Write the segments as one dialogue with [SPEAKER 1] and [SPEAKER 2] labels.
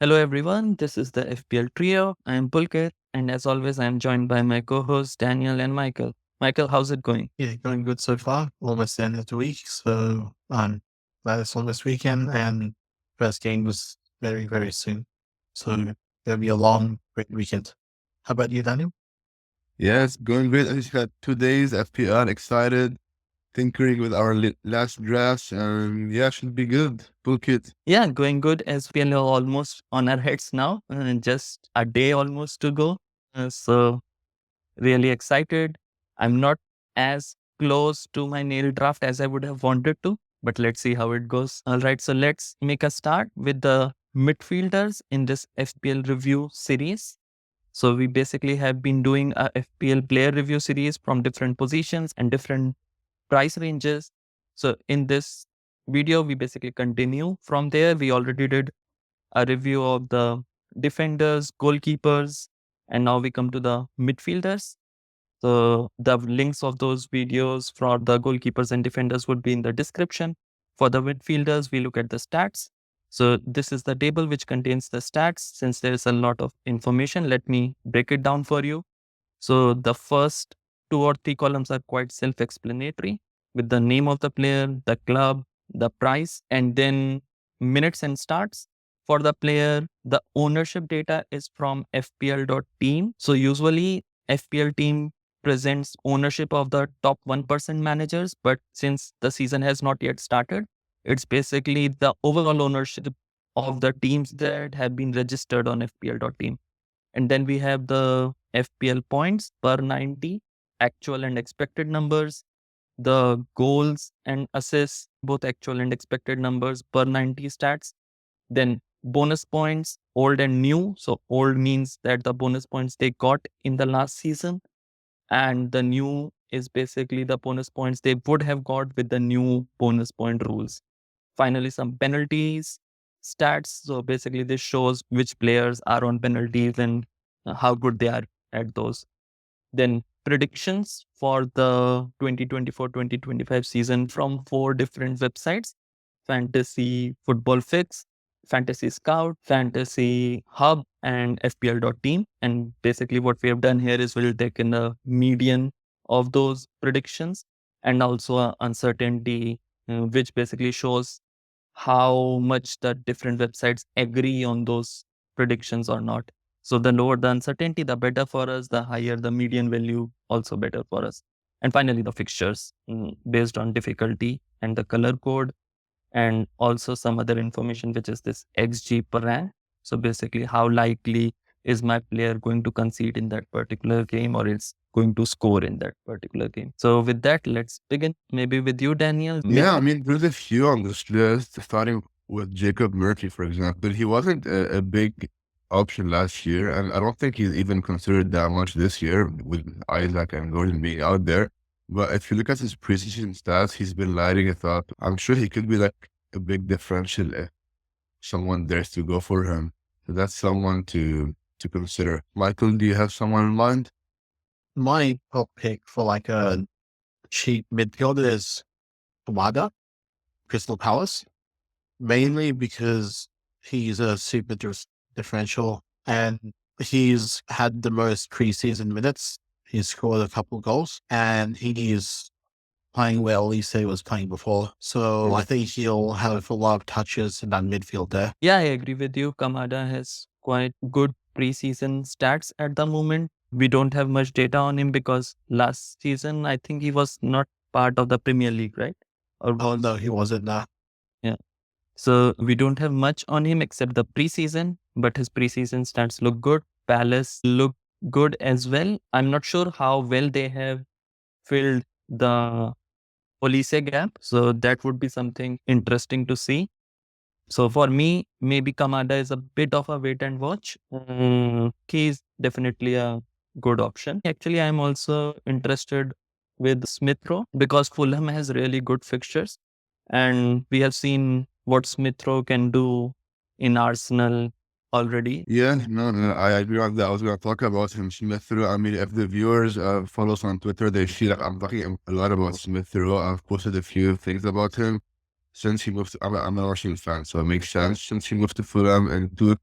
[SPEAKER 1] Hello everyone, this is the FPL trio. I am Pulkit, and as always, I am joined by my co-hosts Daniel and Michael. Michael, how's it going?
[SPEAKER 2] Yeah, going good so far. Almost the end of the week, so glad it's almost weekend, and first game was very, very soon. So it'll be a long, great weekend. How about you, Daniel?
[SPEAKER 3] Yes, going great. I just had 2 days FPL, excited, tinkering with our last drafts, and yeah, should be good. Toolkit.
[SPEAKER 1] Yeah, going good as we are almost on our heads now. Just a day almost to go. So really excited. I'm not as close to my nail draft as I would have wanted to, but let's see how it goes. All right, so let's make a start with the midfielders in this FPL review series. So we basically have been doing a FPL player review series from different positions and different price ranges. So in this video, we basically continue from there. We already did a review of the defenders, goalkeepers, and now we come to the midfielders. So the links of those videos for the goalkeepers and defenders would be in the description. For the midfielders, we look at the stats. So this is the table which contains the stats. Since there is a lot of information, let me break it down for you. So the first two or three columns are quite self-explanatory with the name of the player, the club, the price, and then minutes and starts. For the player, the ownership data is from FPL.team. So usually FPL team presents ownership of the top 1% managers, but since the season has not yet started, it's basically the overall ownership of the teams that have been registered on FPL.team. And then we have the FPL points per 90, actual and expected numbers, the goals and assists, both actual and expected numbers per 90 stats. Then bonus points, old and new. So old means that the bonus points they got in the last season, and the new is basically the bonus points they would have got with the new bonus point rules. Finally, some penalties stats. So basically, this shows which players are on penalties and how good they are at those. Then predictions for the 2024-2025 season from 4 different websites: Fantasy Football Fix, Fantasy Scout, Fantasy Hub, and FPL.team. And basically, what we have done here is we'll take in the median of those predictions and also uncertainty, which basically shows how much the different websites agree on those predictions or not. So the lower the uncertainty, the better for us, the higher the median value, also better for us. And finally, the fixtures based on difficulty and the color code, and also some other information, which is this XG per rank. So basically, how likely is my player going to concede in that particular game, or it's going to score in that particular game. So with that, let's begin. Maybe with you, Daniel.
[SPEAKER 3] Yeah, I mean, there's a few on this list, starting with Jacob Murphy, for example. He wasn't a big option last year, and I don't think he's even considered that much this year with Isaac and Gordon being out there. But if you look at his preseason stats, he's been lighting it up. I'm sure he could be like a big differential if someone dares to go for him. So that's someone to consider. Michael, do you have someone in mind?
[SPEAKER 2] My top pick for like a cheap midfielder is Kamada, Crystal Palace, mainly because he's a super differential and he's had the most preseason minutes. He's scored a couple goals and he's playing well. At least he was playing before. So I think he'll have a lot of touches in that midfield there.
[SPEAKER 1] Yeah, I agree with you. Kamada has quite good preseason stats at the moment. We don't have much data on him because last season, I think he was not part of the Premier League, right? Or
[SPEAKER 2] Oh,
[SPEAKER 1] was?
[SPEAKER 2] no, he wasn't there.
[SPEAKER 1] Yeah. So we don't have much on him except the preseason, but his preseason stats look good. Palace look good as well. I'm not sure how well they have filled the Police gap. So that would be something interesting to see. So for me, maybe Kamada is a bit of a wait and watch. He is definitely a good option. Actually, I'm also interested with Smith Rowe because Fulham has really good fixtures, and we have seen what Smith Rowe can do in Arsenal already.
[SPEAKER 3] Yeah, no, I agree on that. I was going to talk about him, Smith Rowe. I mean, if the viewers follow us on Twitter, they see that I'm talking a lot about Smith Rowe. I've posted a few things about him since he moved. I'm an Arsenal fan, so it makes sense. Since he moved to Fulham and took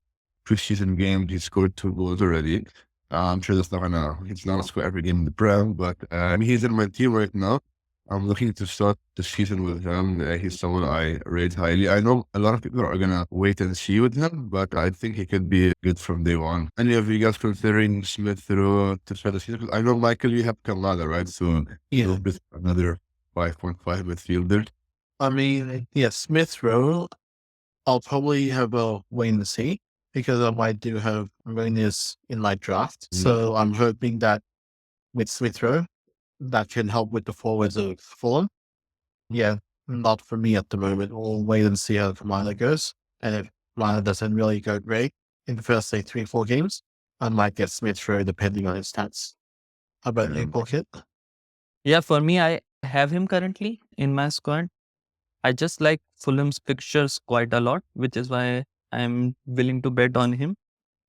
[SPEAKER 3] preseason games, he scored 2 goals already. I'm sure he's not gonna score every game in the Prem, but I mean, he's in my team right now. I'm looking to start the season with him. He's someone I rate highly. I know a lot of people are gonna wait and see with him, but I think he could be good from day one. Any of you guys considering Smith Rowe to start the season? 'Cause I know, Michael, you have Kamada, right? So
[SPEAKER 2] Yeah.
[SPEAKER 3] he'll be another 5.5 midfielder.
[SPEAKER 2] I mean, yeah, Smith Rowe, I'll probably have a wait and see because I do have Rainiers in my draft. So I'm hoping that with Smith Rowe, that can help with the forwards of Fulham. Yeah, not for me at the moment. We'll wait and see how Kamada goes. And if Kamada doesn't really go great in the first, say, 3-4 games, I might get Smith Rowe depending on his stats. How about you, Pocket?
[SPEAKER 1] Yeah, for me, I have him currently in my squad. I just like Fulham's fixtures quite a lot, which is why I'm willing to bet on him.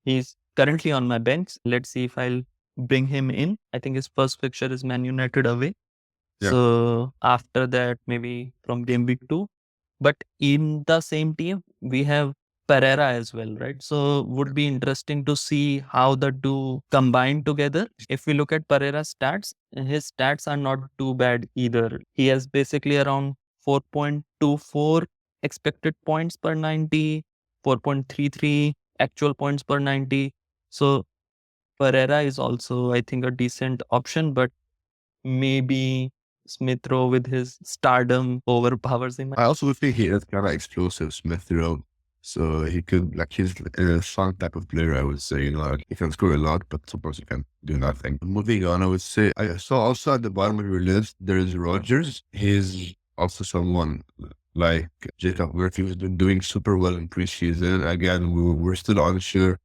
[SPEAKER 1] He's currently on my bench. Let's see if I'll bring him in. I think his first fixture is Man United away.
[SPEAKER 3] Yeah.
[SPEAKER 1] So after that, maybe from game week 2. But in the same team, we have Pereira as well, right? So would be interesting to see how the two combine together. If we look at Pereira's stats, his stats are not too bad either. He has basically around 4.24 expected points per 90, 4.33 actual points per 90. So Pereira is also, I think, a decent option, but maybe Smith Rowe with his stardom overpowers him.
[SPEAKER 3] I also think he is kind of explosive, Smith Rowe. So he could, like, he's a fun type of player, I would say. You know, like, he can score a lot, but sometimes he can do nothing. Moving on, I would say, I saw also at the bottom of your list, there is Rogers. He's also someone like Jacob Murphy, who's been doing super well in preseason. Again, we're still unsure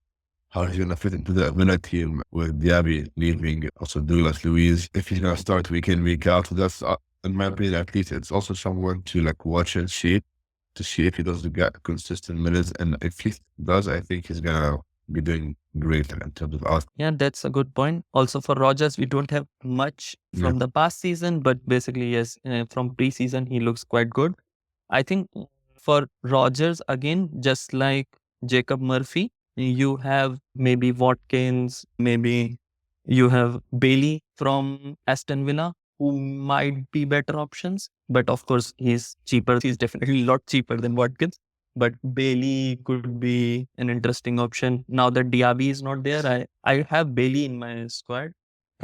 [SPEAKER 3] how he's going to fit into the Villa team with Diaby leaving, also Douglas Luiz, if he's going to start week in, week out. So that's, in my opinion, at least, it's also someone to like watch and see, to see if he does get consistent minutes. And if he does, I think he's going to be doing great in terms of output.
[SPEAKER 1] Yeah, that's a good point. Also for Rogers, we don't have much from the past season, but basically, yes, from preseason, he looks quite good. I think for Rogers, again, just like Jacob Murphy, you have maybe Watkins, maybe you have Bailey from Aston Villa, who might be better options. But of course, he's cheaper. He's definitely a lot cheaper than Watkins. But Bailey could be an interesting option. Now that Diaby is not there, I have Bailey in my squad.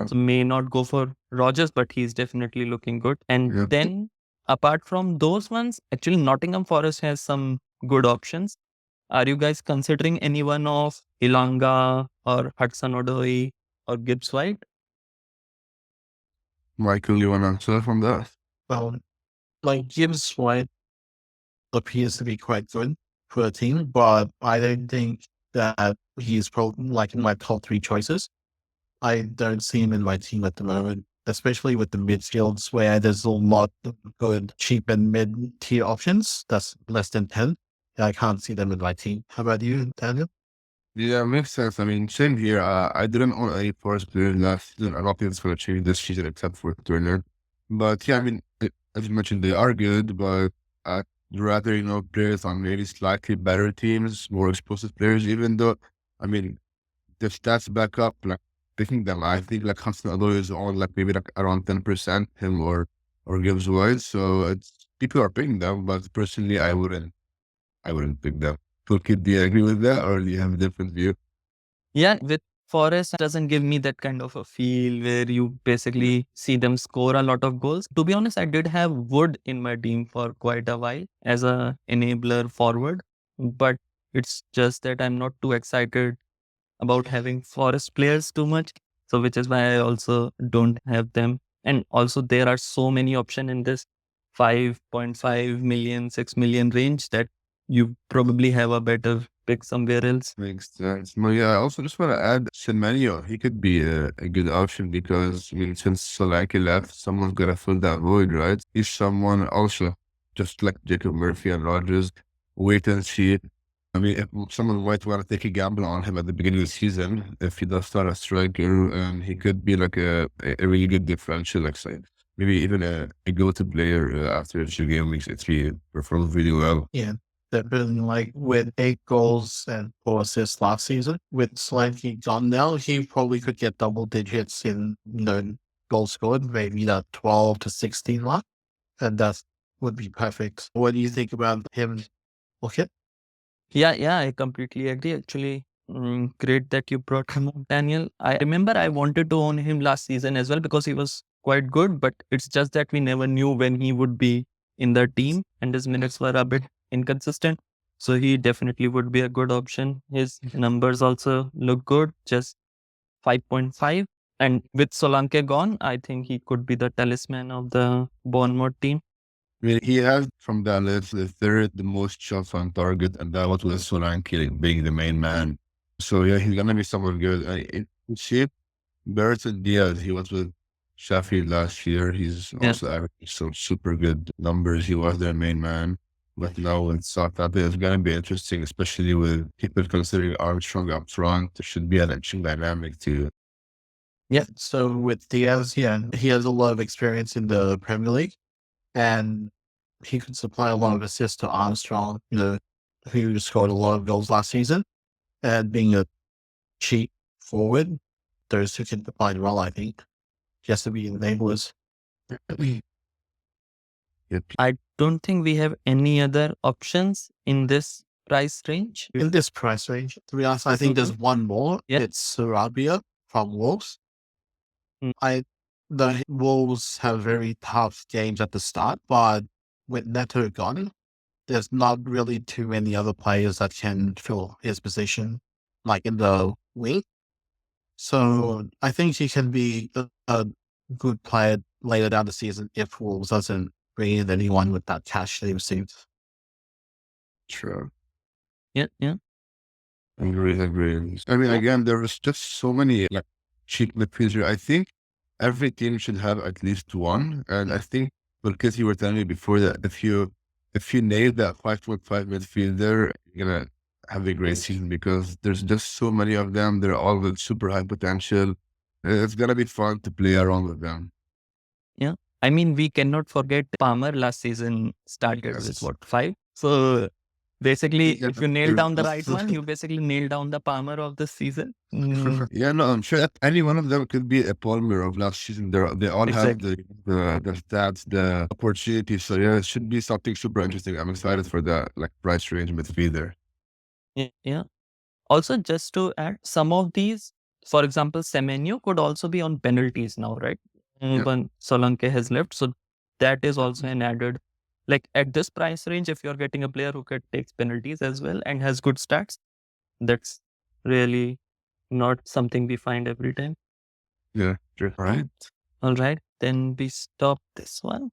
[SPEAKER 1] So may not go for Rogers, but he's definitely looking good. And then apart from those ones, actually Nottingham Forest has some good options. Are you guys considering anyone of Ilanga or Hudson Odoi or Gibbs White?
[SPEAKER 3] Michael, you want to answer from that?
[SPEAKER 2] Well, like Gibbs White appears to be quite good for the team, but I don't think that he's probably like in my top 3 choices. I don't see him in my team at the moment, especially with the midfields where there's a lot of good cheap and mid-tier options. That's less than 10. I can't see them in my team. How about you, Daniel?
[SPEAKER 3] Yeah, makes sense. I mean, same here. I didn't own any Forest players last season. I don't think it's going to change this season except for Turner. But yeah, I mean, as you mentioned, they are good, but I'd rather, you know, players on maybe slightly better teams, more explosive players, even though, I mean, the stats back up, like, picking them. I think, like, Hudson Odoi is on, like, maybe, like, around 10%, him or Gibbs White. So it's, people are picking them, but personally, I wouldn't pick them. Tulkit, do you agree with that, or do you have a different view?
[SPEAKER 1] Yeah, with Forest doesn't give me that kind of a feel where you basically see them score a lot of goals. To be honest, I did have Wood in my team for quite a while as a enabler forward, but it's just that I'm not too excited about having Forest players too much. So which is why I also don't have them. And also there are so many options in this 5.5 million, 6 million range that you probably have a better pick somewhere else.
[SPEAKER 3] Makes sense. Well, yeah, I also just want to add Semenyo. He could be a good option because, I mean, since Solanke left, someone's got to fill that void, right? He's someone also, just like Jacob Murphy and Rogers, wait and see. I mean, if someone might want to take a gamble on him at the beginning of the season, if he does start a striker, he could be like a really good differential, like, say, maybe even a go-to player after a few game weeks if he performs really well.
[SPEAKER 2] Yeah. They've been like with 8 goals and 4 assists last season. With Solanke gone now, he probably could get double digits in goals scored, maybe that 12 to 16 mark, and that would be perfect. What do you think about him? Okay.
[SPEAKER 1] Yeah, I completely agree. Actually, great that you brought him up, Daniel. I remember I wanted to own him last season as well because he was quite good, but it's just that we never knew when he would be in the team and his minutes were a bit inconsistent. So he definitely would be a good option. His numbers also look good, just 5.5. And with Solanke gone, I think he could be the talisman of the Bournemouth team.
[SPEAKER 3] I mean, he has from that list the third the most shots on target, and that was with Solanke being the main man. So yeah, he's gonna be someone good. In shape, Burton Diaz, he was with Sheffield last year. He's
[SPEAKER 1] Yeah.
[SPEAKER 3] also averaging some super good numbers. He was their main man. But now with Southampton, it's gonna be interesting, especially with people considering Armstrong up front. There should be an interesting dynamic too.
[SPEAKER 2] Yeah. So with Diaz, yeah, he has a lot of experience in the Premier League, and he could supply a lot of assists to Armstrong, who scored a lot of goals last season. And being a cheap forward, those who can combine well, I think. He has to be enablers.
[SPEAKER 3] Yep.
[SPEAKER 1] I don't think we have any other options in this price range.
[SPEAKER 2] In this price range, to be honest, I think there's one more.
[SPEAKER 1] Yeah.
[SPEAKER 2] It's Sarabia from Wolves.
[SPEAKER 1] Mm.
[SPEAKER 2] The Wolves have very tough games at the start, but with Neto gone, there's not really too many other players that can fill his position, like in the wing. So I think he can be a good player later down the season if Wolves doesn't bring in anyone with that cash they received.
[SPEAKER 3] Sure.
[SPEAKER 1] Yeah.
[SPEAKER 3] Agree. I mean, again, there was just so many like cheap midfielders. I think every team should have at least one. And I think because you were telling me before that if you nail that 5.5 midfielder, you're gonna have a great season because there's just so many of them. They're all with super high potential. It's gonna be fun to play around with them.
[SPEAKER 1] Yeah. I mean, we cannot forget Palmer last season started with
[SPEAKER 3] Yes.
[SPEAKER 1] what, 5? So basically,
[SPEAKER 3] Yeah,
[SPEAKER 1] if you nail down the right one, you basically nail down the Palmer of the season.
[SPEAKER 3] Yeah, no, I'm sure that any one of them could be a Palmer of last season. They all have
[SPEAKER 1] Exactly.
[SPEAKER 3] the stats, the opportunities. So yeah, it should be something super interesting. I'm excited for that, like price range midfielder.
[SPEAKER 1] Yeah. Also, just to add, some of these, for example, Semenyo could also be on penalties now, right?
[SPEAKER 3] Yeah.
[SPEAKER 1] When Solanke has left. So that is also an added, like at this price range, if you're getting a player who can take penalties as well and has good stats, that's really not something we find every time.
[SPEAKER 3] Yeah, sure. All right.
[SPEAKER 1] All right, then we stop this one.